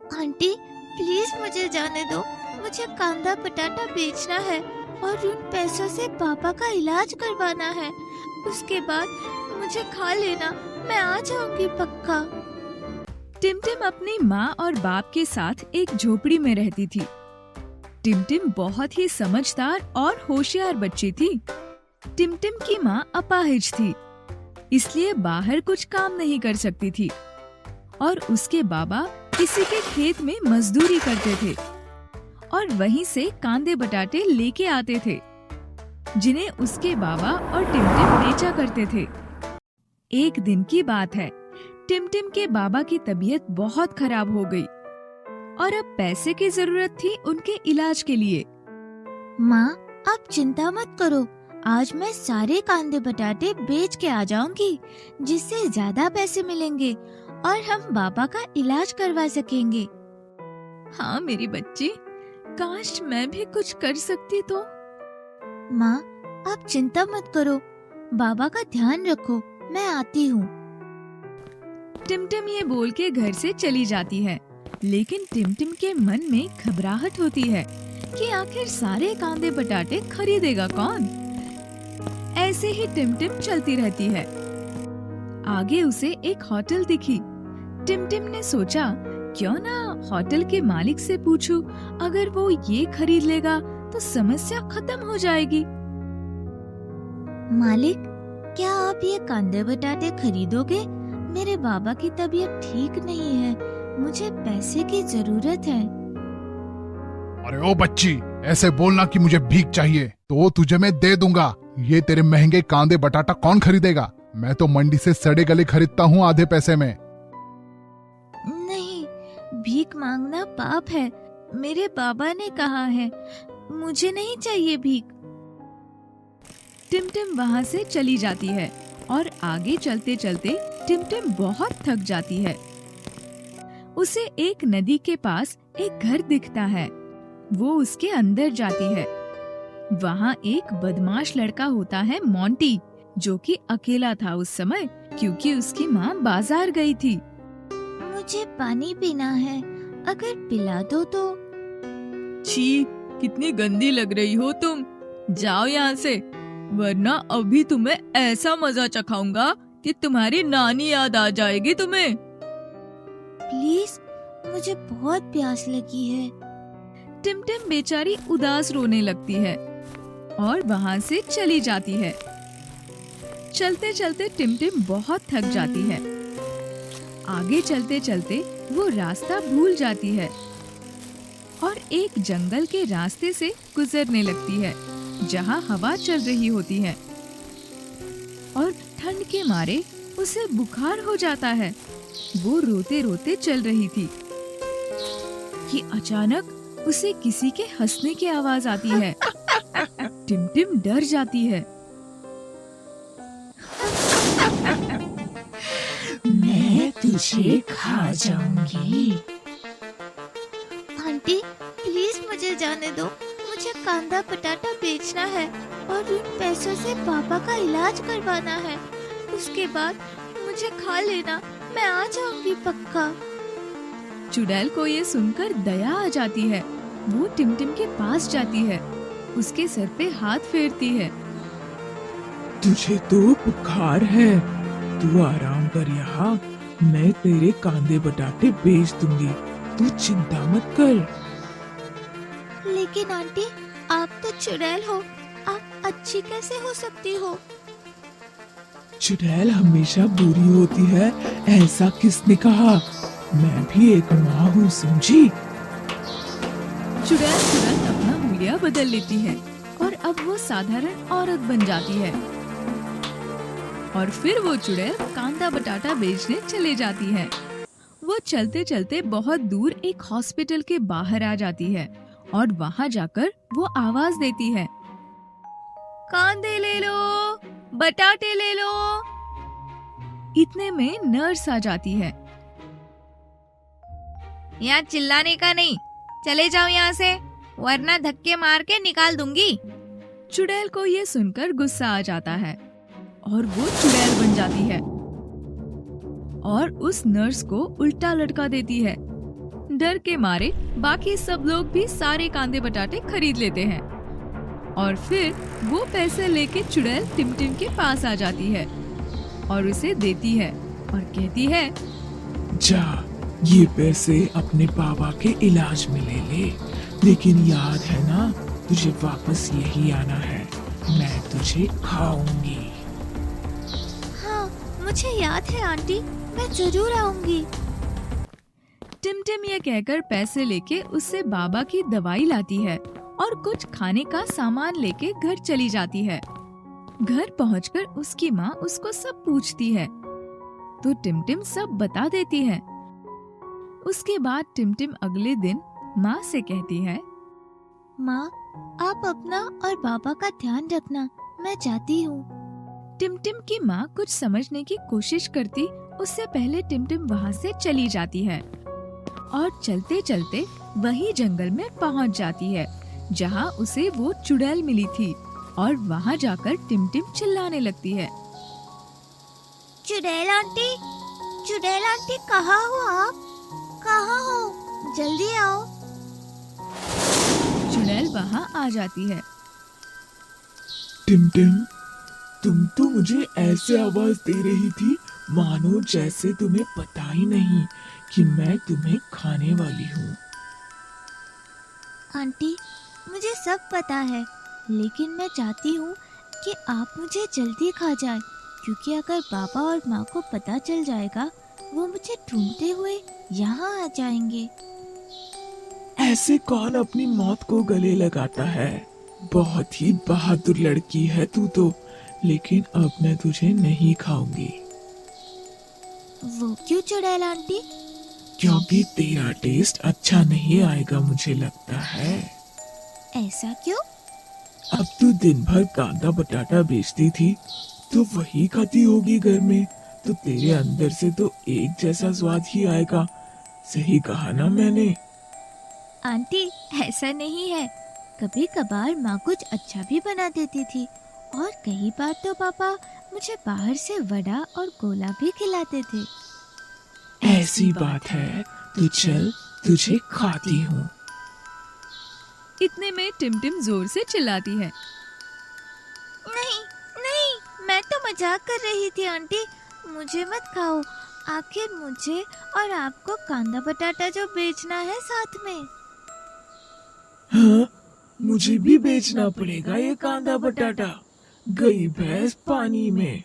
Aunty please मुझे जाने दो। मुझे कांदा बटाटा बेचना है और उन पैसों से पापा का इलाज करवाना है। उसके बाद मुझे खा लेना, मैं आ जाऊंगी पक्का। टिमटिम अपनी माँ और बाप के साथ एक झोपड़ी में रहती थी। टिमटिम बहुत ही समझदार और होशियार बच्ची थी। टिमटिम की माँ अपाहिज थी, इसलिए बाहर कुछ काम नहीं कर सकती थी और उसके बाबा किसी के खेत में मजदूरी करते थे और वहीं से कांदे बटाटे लेके आते थे, जिन्हें उसके बाबा और टिमटिम बेचा करते थे। एक दिन की बात है, टिमटिम के बाबा की तबीयत बहुत खराब हो गई और अब पैसे की जरूरत थी उनके इलाज के लिए। माँ आप चिंता मत करो, आज मैं सारे कांदे बटाटे बेच के आ जाऊंगी, जिससे ज्यादा पैसे मिलेंगे और हम बाबा का इलाज करवा सकेंगे। हाँ मेरी बच्ची, काश मैं भी कुछ कर सकती तो। माँ आप चिंता मत करो, बाबा का ध्यान रखो, मैं आती हूँ। टिमटिम ये बोल के घर से चली जाती है, लेकिन टिमटिम के मन में घबराहट होती है कि आखिर सारे कांदे बटाटे खरीदेगा कौन। ऐसे ही टिमटिम चलती रहती है। आगे उसे एक होटल दिखी। टिमटिम ने सोचा, क्यों ना होटल के मालिक से पूछूं, अगर वो ये खरीद लेगा तो समस्या खत्म हो जाएगी। मालिक, क्या आप ये कांदे बटाटे खरीदोगे? मेरे बाबा की तबीयत ठीक नहीं है, मुझे पैसे की जरूरत है। अरे ओ बच्ची, ऐसे बोलना कि मुझे भीख चाहिए तो तुझे मैं दे दूंगा। ये तेरे महंगे कांदे बटाटा कौन खरीदेगा? मैं तो मंडी से सड़े गले खरीदता हूँ आधे पैसे में। नहीं, भीख मांगना पाप है, मेरे बाबा ने कहा है। मुझे नहीं चाहिए भीख। टिमटिम वहाँ से चली जाती है और आगे चलते चलते टिमटिम बहुत थक जाती है। उसे एक नदी के पास एक घर दिखता है। वो उसके अंदर जाती है। वहाँ एक बदमाश लड़का होता है मोंटी, जो कि अकेला था उस समय, क्योंकि उसकी माँ बाजार गई थी। मुझे पानी पीना है, अगर पिला दो तो। छी, कितनी गंदी लग रही हो तुम, जाओ यहाँ से, वरना अभी तुम्हें ऐसा मजा चखाऊंगा कि तुम्हारी नानी याद आ जाएगी तुम्हें। प्लीज, मुझे बहुत प्यास लगी है। टिमटिम बेचारी उदास रोने लगती है और वहाँ से चली जाती है। चलते चलते टिमटिम बहुत थक जाती है। आगे चलते चलते वो रास्ता भूल जाती है और एक जंगल के रास्ते से गुजरने लगती है, जहाँ हवा चल रही होती है और ठंड के मारे उसे बुखार हो जाता है। वो रोते रोते चल रही थी कि अचानक उसे किसी के हंसने की आवाज आती है। टिमटिम डर जाती है। मैं तुझे खा जाऊंगी। आंटी प्लीज मुझे जाने दो, मुझे कांदा बटाटा बेचना है और उन पैसों से पापा का इलाज करवाना है। उसके बाद मुझे खा लेना, मैं आ जाऊंगी पक्का। चुड़ैल को ये सुनकर दया आ जाती है। वो टिमटिम के पास जाती है, उसके सर पे हाथ फेरती है। तुझे तो बुखार है, तू आराम कर यहाँ, मैं तेरे कांदे बटाटे बेच दूंगी, तू चिंता मत कर। लेकिन आंटी आप तो चुड़ैल हो, आप अच्छी कैसे हो सकती हो? चुड़ैल हमेशा बुरी होती है, ऐसा किसने कहा? मैं भी एक माँ हूँ, समझी? चुड़ैल तुरंत अपना हुलिया बदल लेती है और अब वो साधारण औरत बन जाती है और फिर वो चुड़ैल कांदा बटाटा बेचने चले जाती है। वो चलते चलते बहुत दूर एक हॉस्पिटल के बाहर आ जाती है और वहाँ जाकर वो आवाज देती है, कांदे ले लो, बटाटे ले लो। इतने में नर्स आ जाती है। यहाँ चिल्लाने का नहीं, चले जाओ यहाँ से, वरना धक्के मार के निकाल दूंगी। चुड़ैल को ये सुनकर गुस्सा आ जाता है और वो चुड़ैल बन जाती है और उस नर्स को उल्टा लटका देती है। डर के मारे बाकी सब लोग भी सारे कांदे बटाटे खरीद लेते हैं और फिर वो पैसे लेके चुड़ैल टिमटिम के पास आ जाती है और उसे देती है और कहती है, जा, ये पैसे अपने बाबा के इलाज में ले ले, लेकिन याद है ना, तुझे वापस यही आना है, मैं तुझे खाऊंगी। हाँ, मुझे याद है आंटी, मैं जरूर आऊंगी। टिमटिम ये कहकर पैसे लेके उससे बाबा की दवाई लाती है और कुछ खाने का सामान लेके घर चली जाती है। घर पहुंचकर उसकी माँ उसको सब पूछती है तो टिमटिम सब बता देती है। उसके बाद टिमटिम अगले दिन माँ से कहती है, माँ, आप अपना और बाबा का ध्यान रखना, मैं जाती हूँ। टिमटिम की माँ कुछ समझने की कोशिश करती उससे पहले टिमटिम वहाँ से चली जाती है और चलते चलते वही जंगल में पहुँच जाती है जहाँ उसे वो चुड़ैल मिली थी और वहाँ जाकर टिमटिम चिल्लाने लगती है, चुड़ैल आंटी कहाँ हो आप? कहाँ हो? जल्दी आओ। चुड़ैल वहाँ आ जाती है। टिमटिम, तुम तो मुझे ऐसे आवाज दे रही थी मानो जैसे तुम्हें पता ही नहीं कि मैं तुम्हें खाने वाली हूँ। आंटी, मुझे सब पता है, लेकिन मैं चाहती हूँ कि आप मुझे जल्दी खा जाए, क्योंकि अगर बाबा और माँ को पता चल जाएगा, वो मुझे ढूंढते हुए यहाँ आ जाएंगे। ऐसे कौन अपनी मौत को गले लगाता है? बहुत ही बहादुर लड़की है तू तो, लेकिन अब मैं तुझे नहीं खाऊंगी। वो क्यों चुड़ैल आंटी? क्योंकि तेरा टेस्ट अच्छा नहीं आएगा मुझे लगता है। ऐसा क्यों? अब तू दिन भर कांदा बटाटा बेचती थी तो वही खाती होगी घर में, तो तेरे अंदर से तो एक जैसा स्वाद ही आएगा। सही कहा ना मैंने? आंटी, ऐसा नहीं है, कभी कभार माँ कुछ अच्छा भी बना देती थी और कई बार तो पापा मुझे बाहर से वड़ा और गोला भी खिलाते थे। ऐसी बात है तो चल, तुझे खाती हूँ। इतने में टिमटिम जोर से चिल्लाती है, नहीं नहीं, मैं तो मजाक कर रही थी आंटी, मुझे मत खाओ। आखिर मुझे और आपको कांदा बटाटा जो बेचना है साथ में। हाँ, मुझे भी बेचना पड़ेगा ये कांदा बटाटा। गई भैंस पानी में।